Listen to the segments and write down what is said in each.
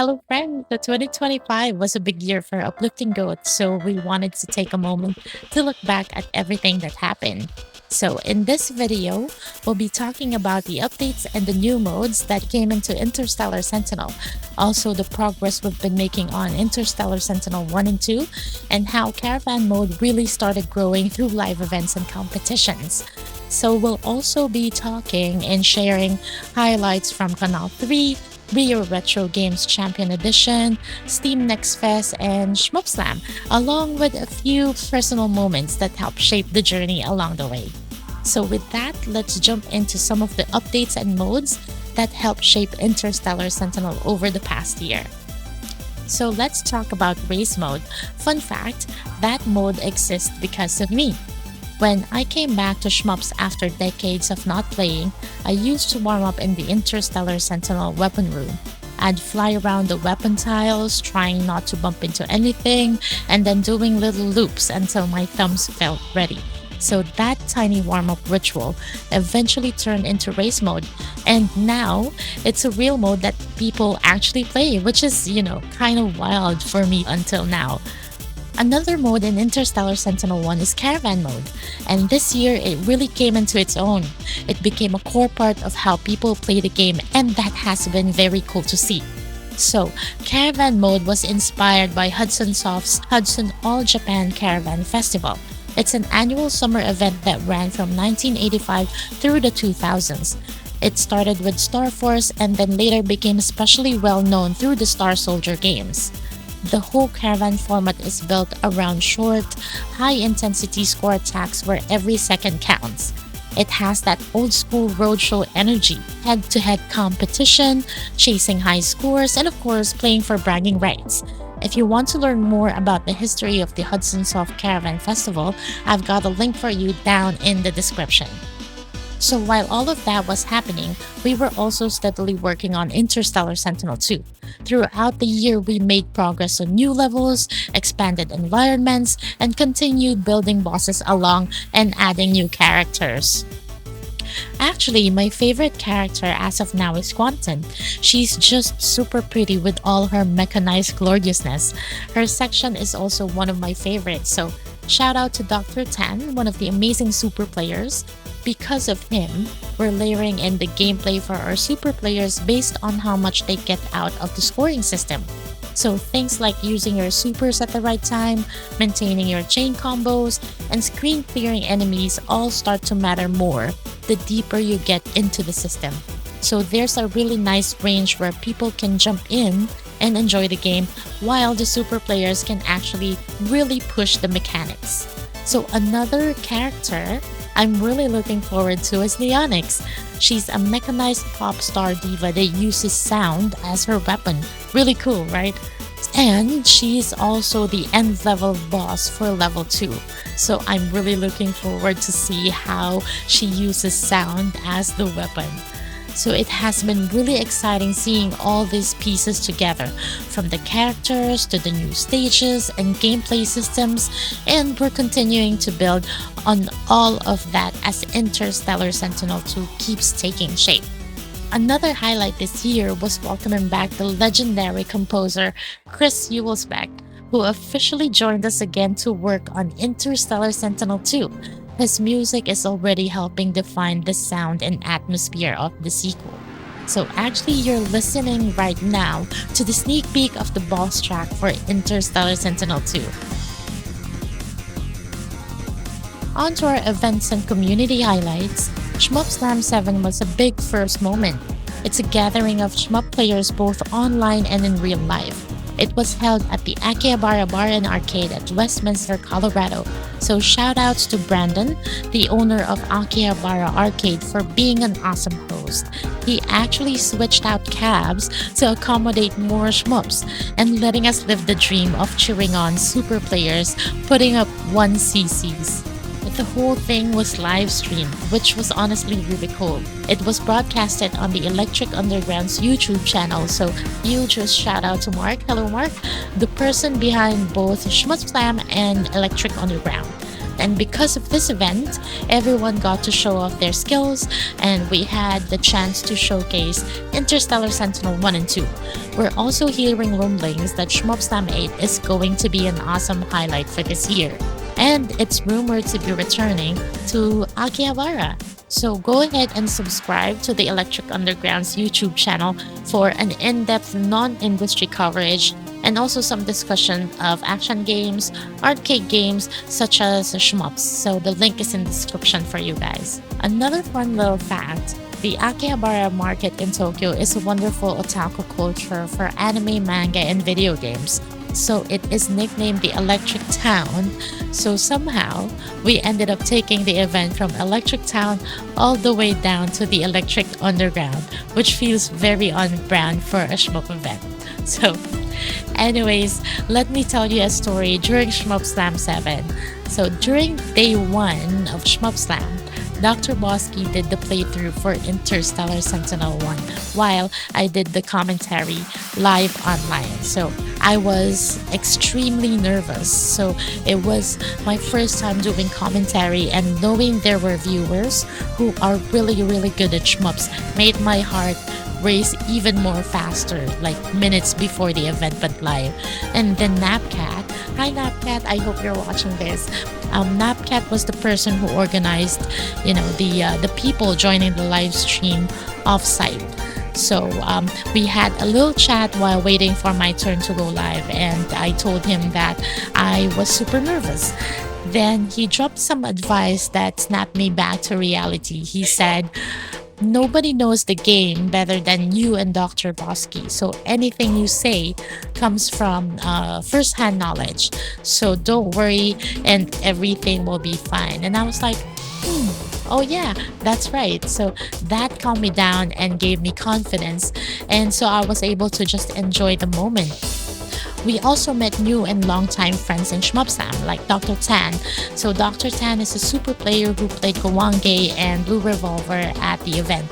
Hello, friends. The 2025 was a big year for Uplifting Goat, so we wanted to take a moment to look back at everything that happened. So, in this video, we'll be talking about the updates and the new modes that came into Interstellar Sentinel, also the progress we've been making on Interstellar Sentinel 1 and 2, and how Caravan Mode really started growing through live events and competitions. So, we'll also be talking and sharing highlights from Canal 3, Rio Retro Games Champion Edition, Steam Next Fest, and Shmup Slam, along with a few personal moments that help shape the journey along the way. So, with that, let's jump into some of the updates and modes that helped shape Interstellar Sentinel over the past year. So, let's talk about race mode. Fun fact, that mode exists because of me. When I came back to Shmups after decades of not playing, I used to warm up in the Interstellar Sentinel weapon room. I'd fly around the weapon tiles, trying not to bump into anything, and then doing little loops until my thumbs felt ready. So that tiny warm-up ritual eventually turned into race mode, and now it's a real mode that people actually play, which is, kind of wild for me until now. Another mode in Interstellar Sentinel 1 is Caravan Mode, and this year it really came into its own. It became a core part of how people play the game, and that has been very cool to see. So, Caravan Mode was inspired by Hudson Soft's Hudson All Japan Caravan Festival. It's an annual summer event that ran from 1985 through the 2000s. It started with Star Force and then later became especially well known through the Star Soldier games. The whole caravan format is built around short, high-intensity score attacks where every second counts. It has that old-school roadshow energy, head-to-head competition, chasing high scores, and of course, playing for bragging rights. If you want to learn more about the history of the Hudson Soft Caravan Festival, I've got a link for you down in the description. So while all of that was happening, we were also steadily working on Interstellar Sentinel 2. Throughout the year, we made progress on new levels, expanded environments, and continued building bosses along and adding new characters. Actually, my favorite character as of now is Quantum. She's just super pretty with all her mechanized gloriousness. Her section is also one of my favorites, so shout out to Dr. Tan, one of the amazing super players. Because of him, we're layering in the gameplay for our super players based on how much they get out of the scoring system. So things like using your supers at the right time, maintaining your chain combos, and screen clearing enemies all start to matter more the deeper you get into the system. So there's a really nice range where people can jump in and enjoy the game while the super players can actually really push the mechanics. So another character I'm really looking forward to is Leonix. She's a mechanized pop star diva that uses sound as her weapon. Really cool, right? And she's also the end level boss for level 2. So I'm really looking forward to see how she uses sound as the weapon. So it has been really exciting seeing all these pieces together, from the characters to the new stages and gameplay systems, and we're continuing to build on all of that as Interstellar Sentinel 2 keeps taking shape. Another highlight this year was welcoming back the legendary composer Chris Huelsbeck, who officially joined us again to work on Interstellar Sentinel 2. His music is already helping define the sound and atmosphere of the sequel. So actually you're listening right now to the sneak peek of the boss track for Interstellar Sentinel 2. On to our events and community highlights, Shmup Slam 7 was a big first moment. It's a gathering of Shmup players both online and in real life. It was held at the Akihabara Bar and Arcade at Westminster, Colorado. So shoutouts to Brandon, the owner of Akihabara Arcade, for being an awesome host. He actually switched out cabs to accommodate more shmups and letting us live the dream of cheering on super players putting up 1cc's. But the whole thing was live streamed, which was honestly really cool. It was broadcasted on the Electric Underground's YouTube channel, so huge shout out to Mark. Hello Mark, the person behind both Shmup Slam and Electric Underground. And because of this event, everyone got to show off their skills, and we had the chance to showcase Interstellar Sentinel 1 and 2. We're also hearing rumblings that Shmup Slam 8 is going to be an awesome highlight for this year. And it's rumored to be returning to Akihabara. So go ahead and subscribe to the Electric Underground's YouTube channel for an in-depth non-industry coverage and also some discussion of action games, arcade games such as shmups. So the link is in the description for you guys. Another fun little fact, the Akihabara market in Tokyo is a wonderful otaku culture for anime, manga, and video games. So it is nicknamed the Electric Town. So somehow we ended up taking the event from Electric Town all the way down to the Electric Underground, which feels very on brand for a shmup event. So anyways, let me tell you a story during Shmup Slam 7. So during day 1 of Shmup Slam, Dr. Bosky did the playthrough for Interstellar Sentinel 1 while I did the commentary live online. So I was extremely nervous. So it was my first time doing commentary, and knowing there were viewers who are really good at shmups made my heart race even more faster, like minutes before the event went live. And then Napcat, hi Napcat, I hope you're watching this. Napcat was the person who organized, the people joining the live stream off-site. So we had a little chat while waiting for my turn to go live, and I told him that I was super nervous. Then he dropped some advice that snapped me back to reality. He said, nobody knows the game better than you and Dr. Bosky. So anything you say comes from first-hand knowledge. So don't worry and everything will be fine. And I was like, oh yeah, that's right. So that calmed me down and gave me confidence. And so I was able to just enjoy the moment. We also met new and longtime friends in Shmup Slam, like Dr. Tan. So Dr. Tan is a super player who played Kawange and Blue Revolver at the event,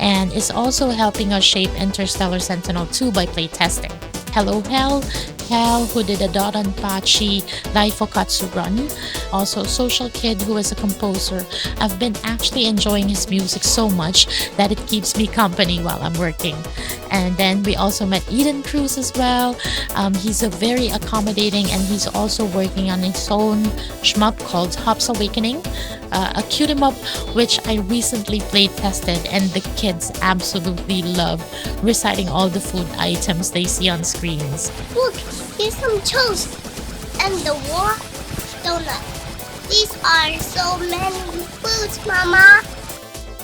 and is also helping us shape Interstellar Sentinel 2 by playtesting. Hello Hell, who did a Dodonpachi Daifokatsu run. Also Social Kid, who is a composer. I've been actually enjoying his music so much that it keeps me company while I'm working. And then we also met Eden Cruz as well. He's a very accommodating, and he's also working on his own shmup called Hops Awakening, a cute 'em up which I recently play tested, and the kids absolutely love reciting all the food items they see on screens. Look, here's some toast and the war donut. These are so many foods, Mama.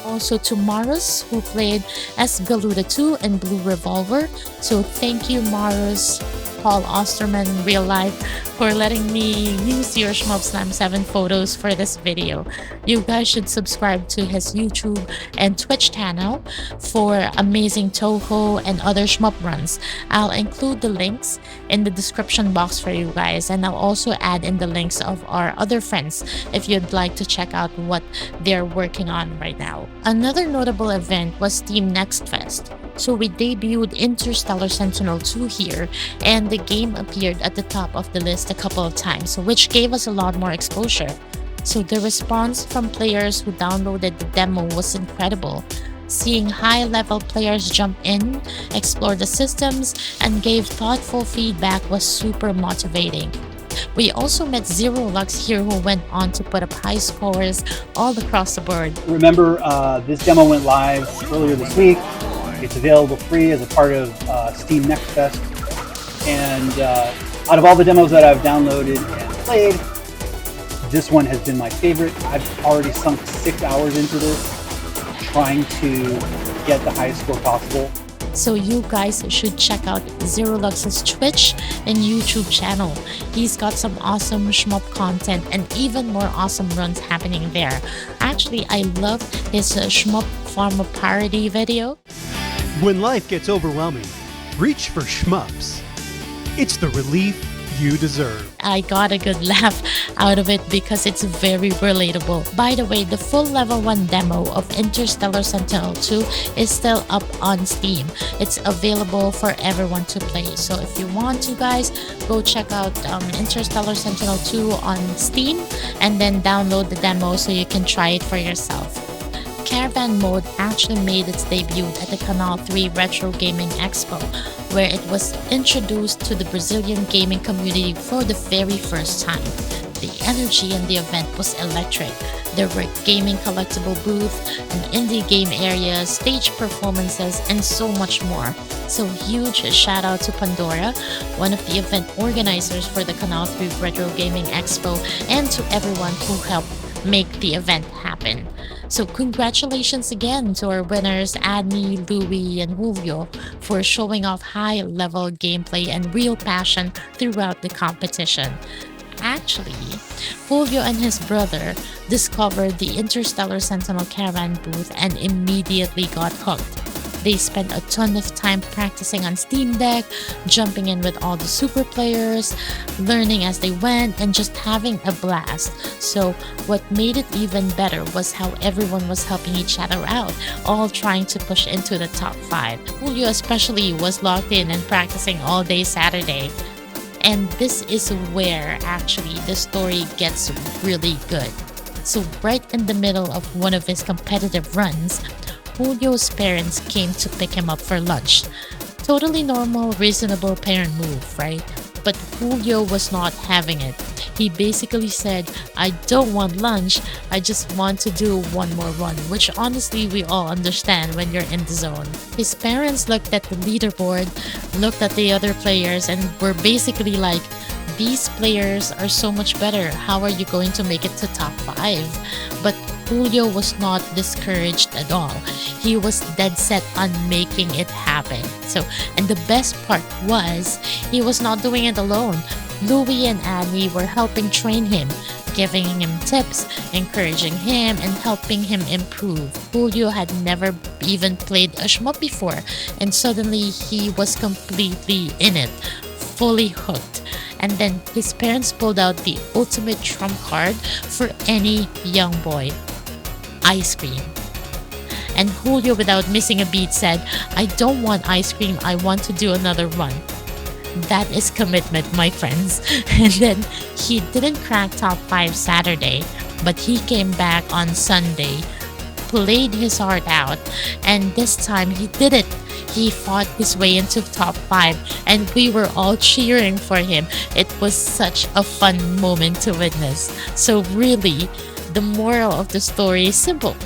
Also to Marus, who played as Galuda 2 and Blue Revolver. So thank you, Marus, Paul Osterman in real life, for letting me use your Shmup Slam 7 photos for this video. You guys should subscribe to his YouTube and Twitch channel for amazing Toho and other shmup runs. I'll include the links in the description box for you guys, and I'll also add in the links of our other friends if you'd like to check out what they're working on right now. Another notable event was Team Next Fest. So we debuted Interstellar Sentinel 2 here, and the game appeared at the top of the list a couple of times, which gave us a lot more exposure. So the response from players who downloaded the demo was incredible. Seeing high-level players jump in, explore the systems, and gave thoughtful feedback was super motivating. We also met elleroch-UG here, who went on to put up high scores all across the board. Remember, this demo went live earlier this week. It's available free as a part of Steam Next Fest. And out of all the demos that I've downloaded and played, this one has been my favorite. I've already sunk 6 hours into this, trying to get the highest score possible. So you guys should check out elleroch-UG's Twitch and YouTube channel. He's got some awesome shmup content and even more awesome runs happening there. Actually, I love his shmup Pharma parody video. When life gets overwhelming, reach for shmups. It's the relief you deserve. I got a good laugh out of it because it's very relatable. By the way, the full level 1 demo of Interstellar Sentinel 2 is still up on Steam. It's available for everyone to play. So if you want to, guys, go check out Interstellar Sentinel 2 on Steam and then download the demo so you can try it for yourself. Caravan Mode actually made its debut at the Canal 3 Retro Gaming Expo, where it was introduced to the Brazilian gaming community for the very first time. The energy in the event was electric. There were gaming collectible booths, an indie game area, stage performances, and so much more. So huge shout out to Pandora, one of the event organizers for the Canal 3 Retro Gaming Expo, and to everyone who helped make the event happen. So congratulations again to our winners Adney, Louie, and Julio for showing off high-level gameplay and real passion throughout the competition. Actually, Julio and his brother discovered the Interstellar Sentinel Caravan booth and immediately got hooked. They spent a ton of time practicing on Steam Deck, jumping in with all the super players, learning as they went, and just having a blast. So what made it even better was how everyone was helping each other out, all trying to push into the top 5. Julio especially was locked in and practicing all day Saturday. And this is where actually the story gets really good. So right in the middle of one of his competitive runs, Julio's parents came to pick him up for lunch. Totally normal, reasonable parent move, right? But Julio was not having it. He basically said, "I don't want lunch, I just want to do one more run," which honestly we all understand when you're in the zone. His parents looked at the leaderboard, looked at the other players, and were basically like, "These players are so much better. How are you going to make it to top 5? But Julio was not discouraged at all. He was dead set on making it happen. And the best part was, he was not doing it alone. Louie and Annie were helping train him, giving him tips, encouraging him, and helping him improve. Julio had never even played a shmup before, and suddenly he was completely in it, fully hooked. And then his parents pulled out the ultimate trump card for any young boy: ice cream. And Julio, without missing a beat, said, "I don't want ice cream, I want to do another run." That is commitment, my friends. And then he didn't crack top 5 Saturday, but he came back on Sunday, played his heart out, and this time he did it. He fought his way into top 5, and we were all cheering for him. It was such a fun moment to witness. So really, the moral of the story is simple.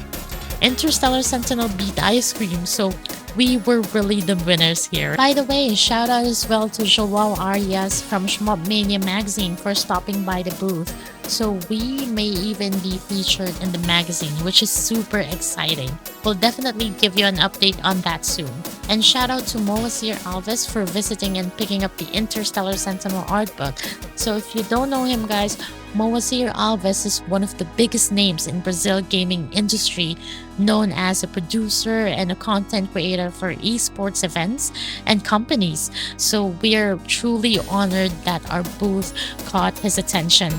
Interstellar Sentinel beat ice cream, so we were really the winners here. By the way, shout out as well to Joao Arias from Shmup Mania magazine for stopping by the booth. So we may even be featured in the magazine, which is super exciting. We'll definitely give you an update on that soon. And shout out to Moasir Alves for visiting and picking up the Interstellar Sentinel art book. So if you don't know him, guys, Moasir Alves is one of the biggest names in Brazil gaming industry, known as a producer and a content creator for esports events and companies. So we are truly honored that our booth caught his attention.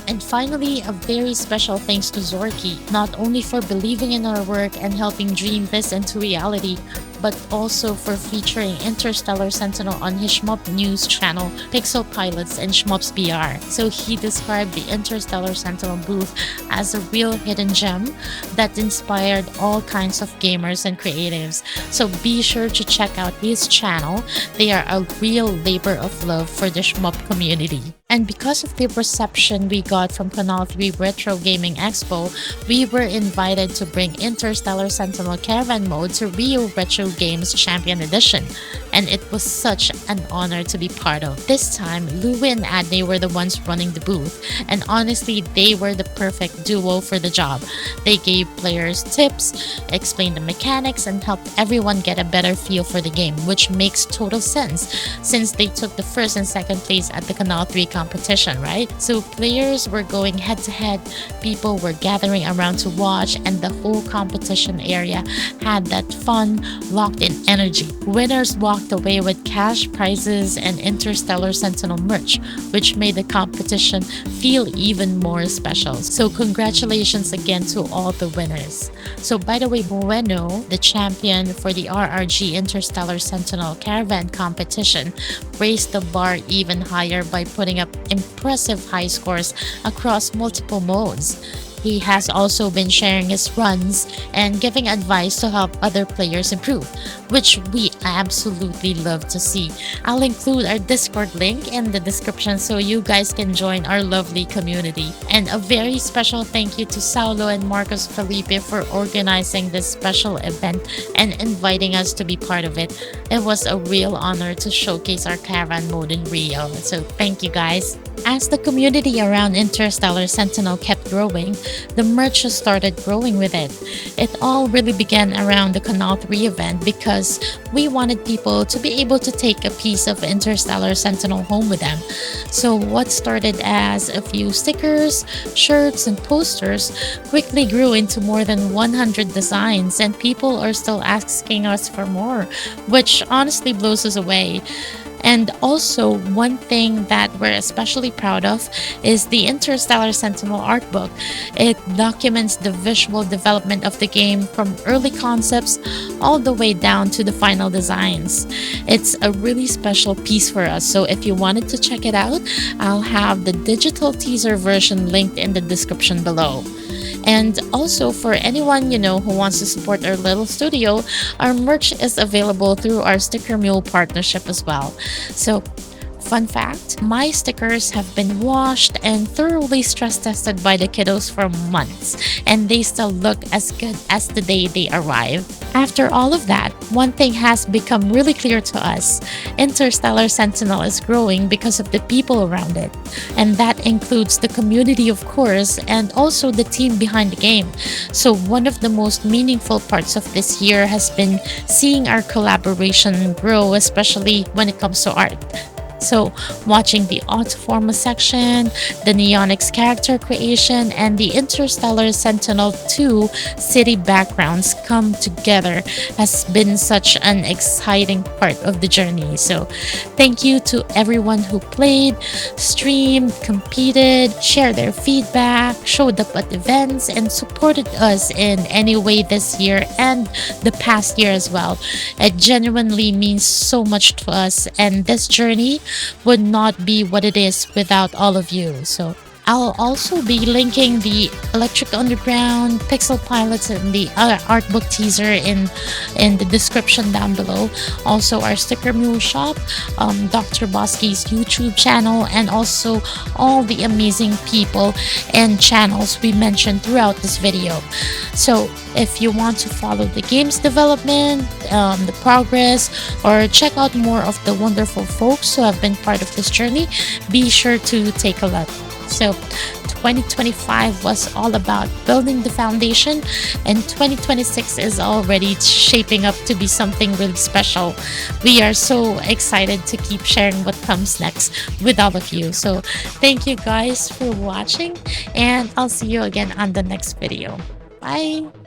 And finally, a very special thanks to Zorky, not only for believing in our work and helping dream this into reality, but also for featuring Interstellar Sentinel on his Shmup news channel, Pixel Pilots and Shmups BR. So he described the Interstellar Sentinel booth as a real hidden gem that inspired all kinds of gamers and creatives. So be sure to check out his channel. They are a real labor of love for the Shmup community. And because of the reception we got from Canal 3 Retro Gaming Expo, we were invited to bring Interstellar Sentinel Caravan Mode to Rio Retro Games Champion Edition, and it was such an honor to be part of. This time, Louie and Adney were the ones running the booth, and honestly, they were the perfect duo for the job. They gave players tips, explained the mechanics, and helped everyone get a better feel for the game, which makes total sense since they took the first and second place at the Canal 3 competition, right? So players were going head to head, people were gathering around to watch, and the whole competition area had that fun, locked in energy. Winners walked walked away with cash prizes and Interstellar Sentinel merch, which made the competition feel even more special. So congratulations again to all the winners. So by the way, Bueno, the champion for the RRG Interstellar Sentinel Caravan competition, raised the bar even higher by putting up impressive high scores across multiple modes. He has also been sharing his runs and giving advice to help other players improve, which we absolutely love to see. I'll include our Discord link in the description so you guys can join our lovely community. And a very special thank you to Saulo and Marcos Felipe for organizing this special event and inviting us to be part of it. It was a real honor to showcase our Caravan mode in Rio, so thank you guys. As the community around Interstellar Sentinel kept growing, the merch started growing with it. It all really began around the Canal 3 event because we wanted people to be able to take a piece of Interstellar Sentinel home with them. So what started as a few stickers, shirts, and posters quickly grew into more than 100 designs, and people are still asking us for more, which honestly blows us away. And also, one thing that we're especially proud of is the Interstellar Sentinel art book. It documents the visual development of the game from early concepts all the way down to the final designs. It's a really special piece for us, so if you wanted to check it out, I'll have the digital teaser version linked in the description below. And also, for anyone who wants to support our little studio, our merch is available through our Sticker Mule partnership as well. So, fun fact, my stickers have been washed and thoroughly stress tested by the kiddos for months, and they still look as good as the day they arrived. After all of that, one thing has become really clear to us. Interstellar Sentinel is growing because of the people around it, and that includes the community, of course, and also the team behind the game. So one of the most meaningful parts of this year has been seeing our collaboration grow, especially when it comes to art. So watching the Autoforma section, the Neonix character creation, and the Interstellar Sentinel 2 city backgrounds come together has been such an exciting part of the journey. So thank you to everyone who played, streamed, competed, shared their feedback, showed up at events, and supported us in any way this year and the past year as well. It genuinely means so much to us, and this journey would not be what it is without all of you. So I'll also be linking the Electric Underground, Pixel Pilots, and the other art book teaser in the description down below. Also our Sticker Mule shop, Dr. Bosky's YouTube channel, and also all the amazing people and channels we mentioned throughout this video. So if you want to follow the game's development, the progress, or check out more of the wonderful folks who have been part of this journey, be sure to take a look. So 2025 was all about building the foundation, and 2026 is already shaping up to be something really special. We are so excited to keep sharing what comes next with all of you. So thank you guys for watching, and I'll see you again on the next video. Bye.